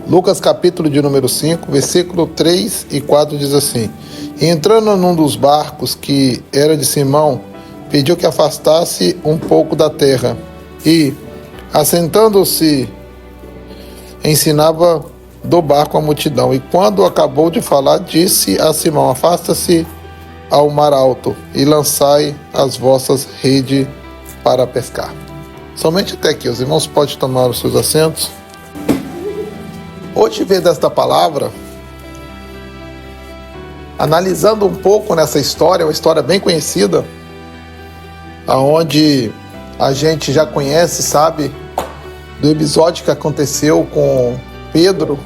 Lucas capítulo de número 5, versículo 3 e 4 diz assim: E entrando num dos barcos que era de Simão, pediu que afastasse um pouco da terra e, assentando-se, ensinava do barco a multidão. E quando acabou de falar, disse a Simão: Afasta-se ao mar alto e lançai as vossas redes para pescar. Somente até aqui. Os irmãos podem tomar os seus assentos. Hoje, vendo esta palavra, analisando um pouco nessa história, uma história bem conhecida, aonde a gente já conhece, sabe, do episódio que aconteceu com Pedro.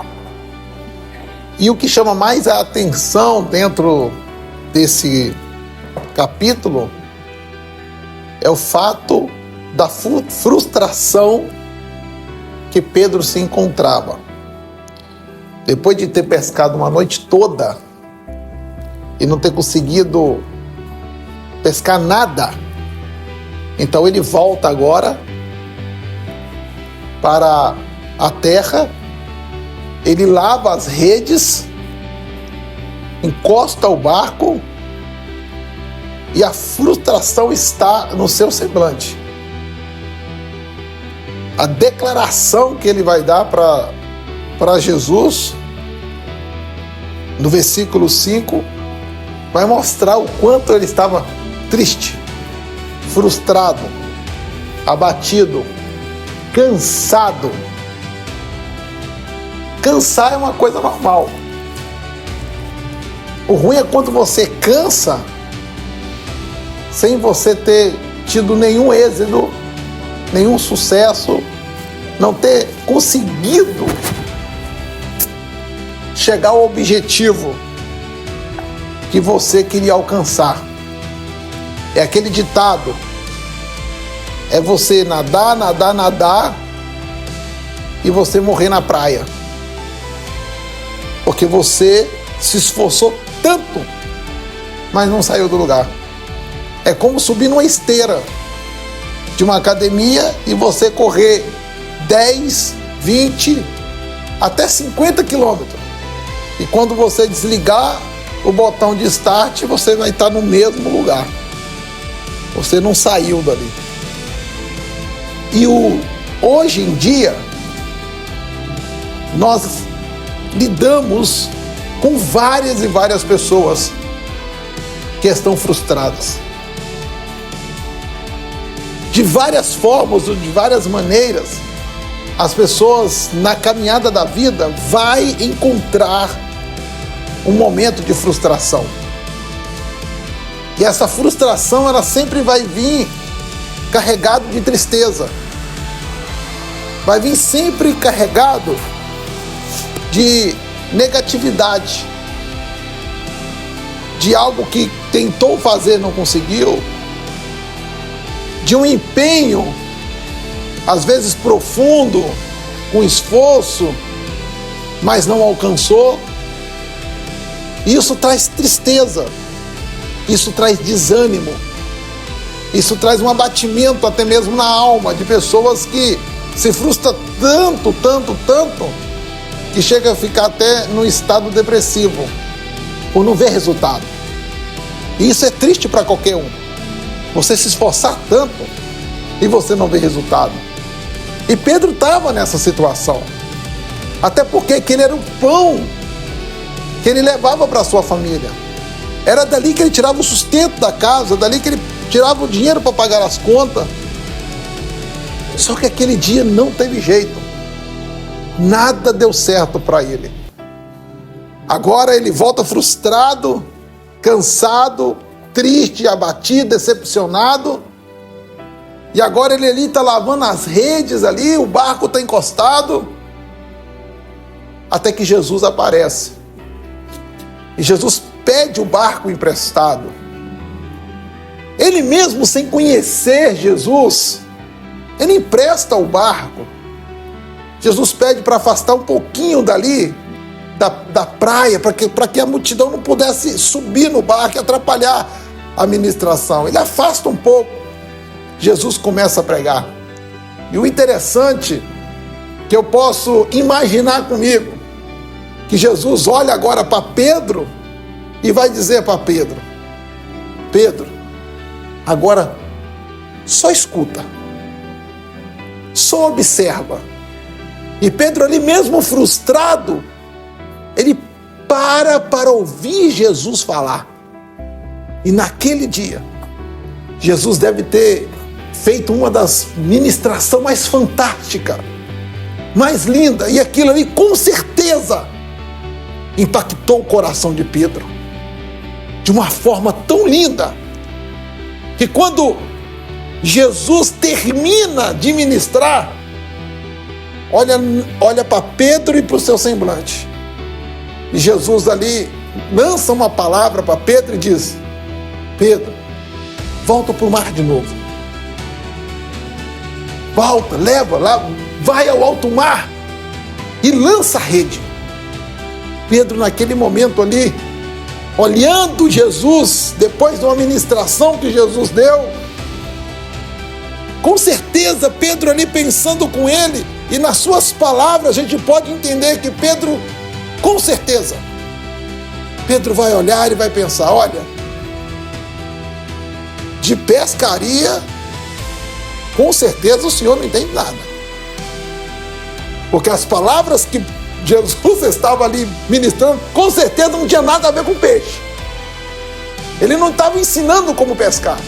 E o que chama mais a atenção dentro desse capítulo é o fato da frustração que Pedro se encontrava. Depois de ter pescado uma noite toda e não ter conseguido pescar nada, então ele volta agora para a terra, ele lava as redes, encosta o barco e a frustração está no seu semblante. A declaração que ele vai dar para Jesus, no versículo 5, vai mostrar o quanto ele estava triste, frustrado, abatido, cansado. Cansar é uma coisa normal. O ruim é quando você cansa sem você ter tido nenhum êxito, nenhum sucesso, não ter conseguido chegar ao objetivo que você queria alcançar. É aquele ditado: é você nadar, nadar, nadar e você morrer na praia. Porque você se esforçou tanto, mas não saiu do lugar. É como subir numa esteira de uma academia e você correr 10, 20, até 50 quilômetros. E quando você desligar o botão de start, você vai estar no mesmo lugar. Você não saiu dali. E hoje em dia, nós lidamos com várias e várias pessoas que estão frustradas. De várias formas, ou de várias maneiras, as pessoas na caminhada da vida vai encontrar um momento de frustração. E essa frustração, ela sempre vai vir carregado de tristeza. Vai vir sempre carregado de negatividade, de algo que tentou fazer e não conseguiu, de um empenho, às vezes profundo, com esforço, mas não alcançou. Isso traz tristeza, isso traz desânimo, isso traz um abatimento até mesmo na alma de pessoas que se frustram tanto, que chega a ficar até num estado depressivo, por não ver resultado. E isso é triste para qualquer um. Você se esforçar tanto e você não ver resultado. E Pedro estava nessa situação. Até porque aquele era o pão que ele levava para a sua família. Era dali que ele tirava o sustento da casa, dali que ele tirava o dinheiro para pagar as contas. Só que aquele dia não teve jeito. Nada deu certo para ele. Agora ele volta frustrado, cansado, triste, abatido, decepcionado. E agora ele ali está lavando as redes ali, o barco está encostado. Até que Jesus aparece. E Jesus pede o barco emprestado. Ele mesmo, sem conhecer Jesus, ele empresta o barco. Jesus pede para afastar um pouquinho dali, da praia, para que a multidão não pudesse subir no barco e atrapalhar a ministração. Ele afasta um pouco. Jesus começa a pregar. E o interessante que eu posso imaginar comigo, que Jesus olha agora para Pedro e vai dizer para Pedro: Pedro, agora só escuta, só observa. E Pedro, ali mesmo frustrado, ele para ouvir Jesus falar. E naquele dia, Jesus deve ter feito uma das ministrações mais fantásticas, mais linda, e aquilo ali com certeza impactou o coração de Pedro de uma forma tão linda, que quando Jesus termina de ministrar, olha para Pedro e para o seu semblante, e Jesus ali lança uma palavra para Pedro e diz: Pedro, volta para o mar de novo, volta, leva lá, vai ao alto mar e lança a rede. Pedro, naquele momento ali, olhando Jesus, depois de uma ministração que Jesus deu, com certeza Pedro ali pensando com ele, e nas suas palavras a gente pode entender que Pedro, com certeza, Pedro vai olhar e vai pensar: olha, de pescaria, com certeza o Senhor não entende nada. Porque as palavras que Jesus estava ali ministrando, com certeza não tinha nada a ver com peixe. Ele não estava ensinando como pescar.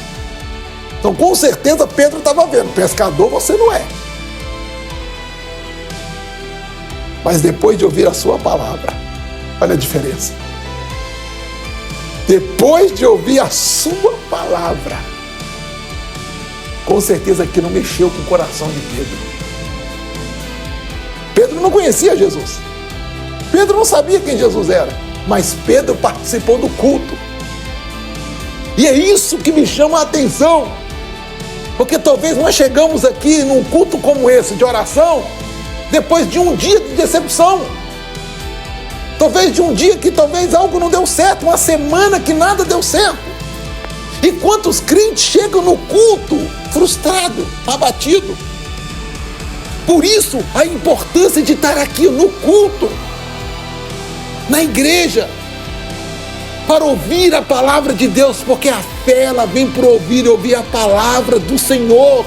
Então, com certeza, Pedro estava vendo: pescador você não é. Mas depois de ouvir a sua palavra, olha a diferença. Depois de ouvir a sua palavra, com certeza aquilo mexeu com o coração de Pedro. Pedro não conhecia Jesus. Pedro não sabia quem Jesus era. Mas Pedro participou do culto. E é isso que me chama a atenção. Porque talvez nós chegamos aqui num culto como esse, de oração, depois de um dia de decepção. Talvez de um dia que talvez algo não deu certo, uma semana que nada deu certo. E quantos crentes chegam no culto frustrado, abatido? Por isso, a importância de estar aqui no culto, na igreja, para ouvir a palavra de Deus, porque a fé, ela vem por ouvir a palavra do Senhor.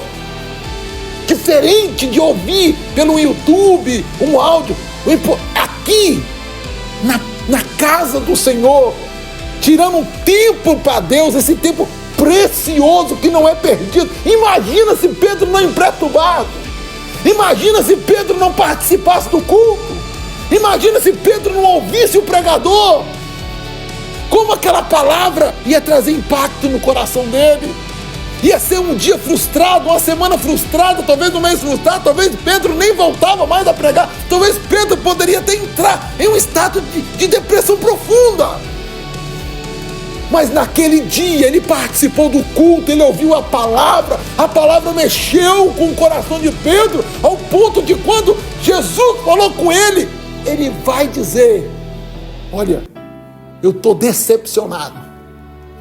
Diferente de ouvir pelo YouTube um áudio, aqui, na casa do Senhor, tirando um tempo para Deus, esse tempo precioso que não é perdido. Imagina se Pedro não empresta o barco. Imagina se Pedro não participasse do culto. Imagina se Pedro não ouvisse o pregador. Como aquela palavra ia trazer impacto no coração dele. Ia ser um dia frustrado, uma semana frustrada, talvez um mês frustrado, talvez Pedro nem voltava mais a pregar. Talvez Pedro poderia até entrar em um estado de depressão profunda. Mas naquele dia ele participou do culto, ele ouviu a palavra mexeu com o coração de Pedro, ao ponto de quando Jesus falou com ele, ele vai dizer: olha, eu estou decepcionado,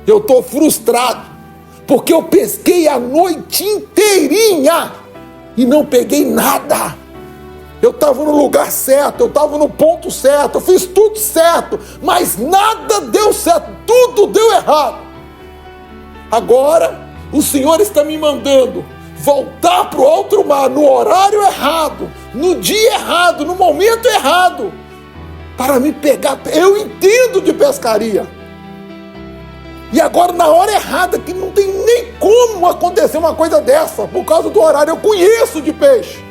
eu estou frustrado, porque eu pesquei a noite inteirinha e não peguei nada. Eu estava no lugar certo, eu estava no ponto certo, eu fiz tudo certo, mas nada deu certo, tudo deu errado. Agora, o Senhor está me mandando voltar para o alto mar, no horário errado, no dia errado, no momento errado, para me pegar. Eu entendo de pescaria. E agora, na hora errada, que não tem nem como acontecer uma coisa dessa, por causa do horário, eu conheço de peixe.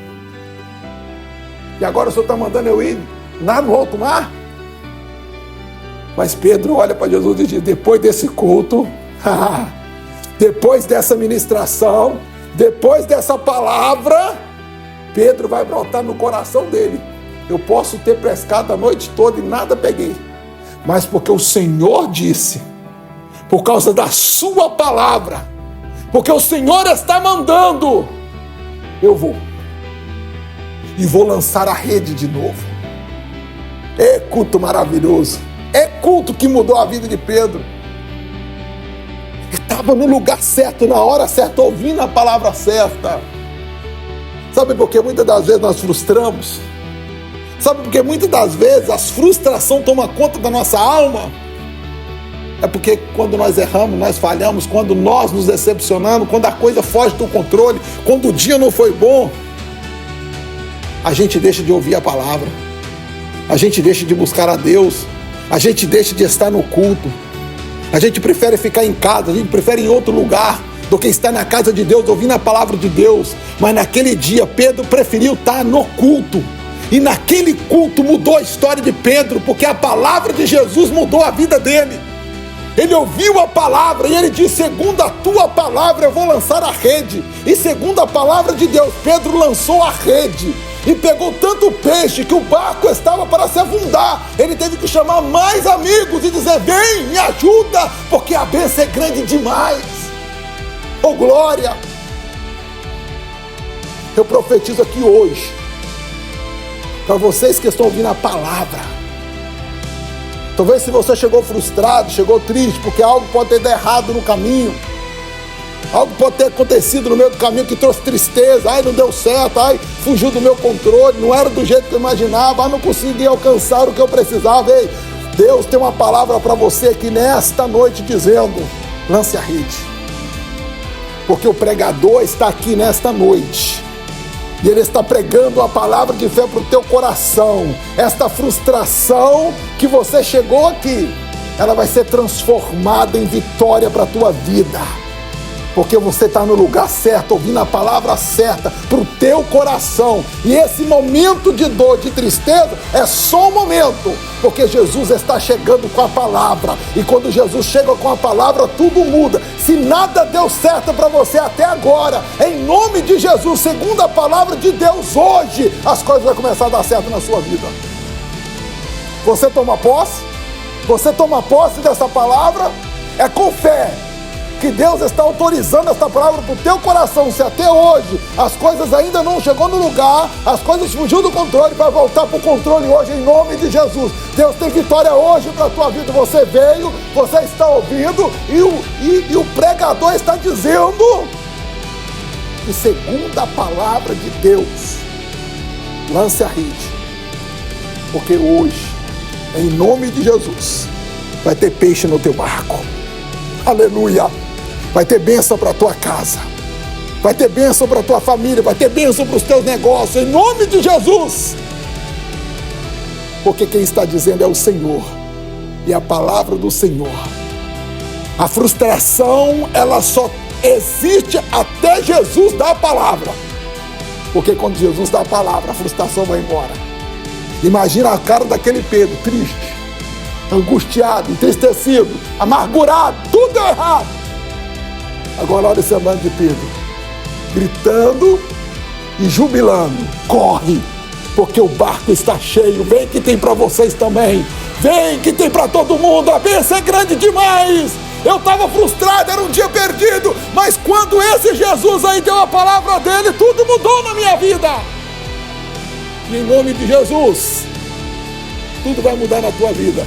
E agora o Senhor está mandando eu ir lá no alto mar? Mas Pedro olha para Jesus e diz: depois desse culto, depois dessa ministração, depois dessa palavra, Pedro vai brotar no coração dele: eu posso ter pescado a noite toda e nada peguei, mas porque o Senhor disse, por causa da sua palavra, porque o Senhor está mandando, eu vou. E vou lançar a rede de novo. É culto maravilhoso. É culto que mudou a vida de Pedro. Estava no lugar certo, na hora certa, ouvindo a palavra certa. Sabe por que muitas das vezes nós frustramos? Sabe por que muitas das vezes a frustração toma conta da nossa alma? É porque quando nós erramos, nós falhamos, quando nós nos decepcionamos, quando a coisa foge do controle, quando o dia não foi bom, a gente deixa de ouvir a palavra, a gente deixa de buscar a Deus, a gente deixa de estar no culto, a gente prefere ficar em casa, a gente prefere ir em outro lugar do que estar na casa de Deus, ouvindo a palavra de Deus. Mas naquele dia, Pedro preferiu estar no culto. E naquele culto mudou a história de Pedro, porque a palavra de Jesus mudou a vida dele. Ele ouviu a palavra e ele disse: segundo a tua palavra eu vou lançar a rede. E segundo a palavra de Deus, Pedro lançou a rede e pegou tanto peixe que o barco estava para se afundar. Ele teve que chamar mais amigos e dizer: vem, me ajuda, porque a bênção é grande demais. Oh glória! Eu profetizo aqui hoje, para vocês que estão ouvindo a palavra. Talvez se você chegou frustrado, chegou triste, porque algo pode ter dado errado no caminho. Algo pode ter acontecido no meio do caminho que trouxe tristeza. Ai, não deu certo, ai, fugiu do meu controle, não era do jeito que eu imaginava, ai, não consegui alcançar o que eu precisava. Ei, Deus tem uma palavra para você aqui nesta noite dizendo: lance a rede. Porque o pregador está aqui nesta noite. E ele está pregando a palavra de fé para o teu coração. Esta frustração que você chegou aqui, ela vai ser transformada em vitória para a tua vida. Porque você está no lugar certo, ouvindo a palavra certa para o teu coração. E esse momento de dor, de tristeza, é só um momento. Porque Jesus está chegando com a palavra. E quando Jesus chega com a palavra, tudo muda. Se nada deu certo para você até agora, em nome de Jesus, segundo a palavra de Deus, hoje as coisas vão começar a dar certo na sua vida. Você toma posse? Você toma posse dessa palavra? É com fé que Deus está autorizando essa palavra para o teu coração. Se até hoje as coisas ainda não chegou no lugar, as coisas fugiu do controle, vai voltar para o controle hoje em nome de Jesus. Deus tem vitória hoje para a tua vida. Você veio, você está ouvindo e o pregador está dizendo que segundo a palavra de Deus, lance a rede, porque hoje, em nome de Jesus, vai ter peixe no teu barco. Aleluia! Vai ter bênção para a tua casa, vai ter bênção para a tua família, vai ter bênção para os teus negócios, em nome de Jesus. Porque quem está dizendo é o Senhor, e a palavra do Senhor. A frustração, ela só existe até Jesus dar a palavra. Porque quando Jesus dá a palavra, a frustração vai embora. Imagina a cara daquele Pedro, triste, angustiado, entristecido, amargurado, tudo deu errado. Agora olha o semblante de Pedro, gritando e jubilando: corre, porque o barco está cheio, vem que tem para vocês também, vem que tem para todo mundo, a bênção é grande demais. Eu estava frustrado, era um dia perdido, mas quando esse Jesus aí deu a palavra dele, tudo mudou na minha vida. E em nome de Jesus, tudo vai mudar na tua vida.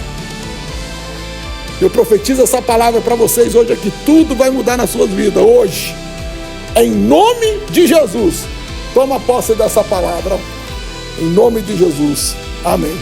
Eu profetizo essa palavra para vocês hoje aqui. Tudo vai mudar nas suas vidas hoje. Em nome de Jesus. Toma posse dessa palavra. Em nome de Jesus. Amém.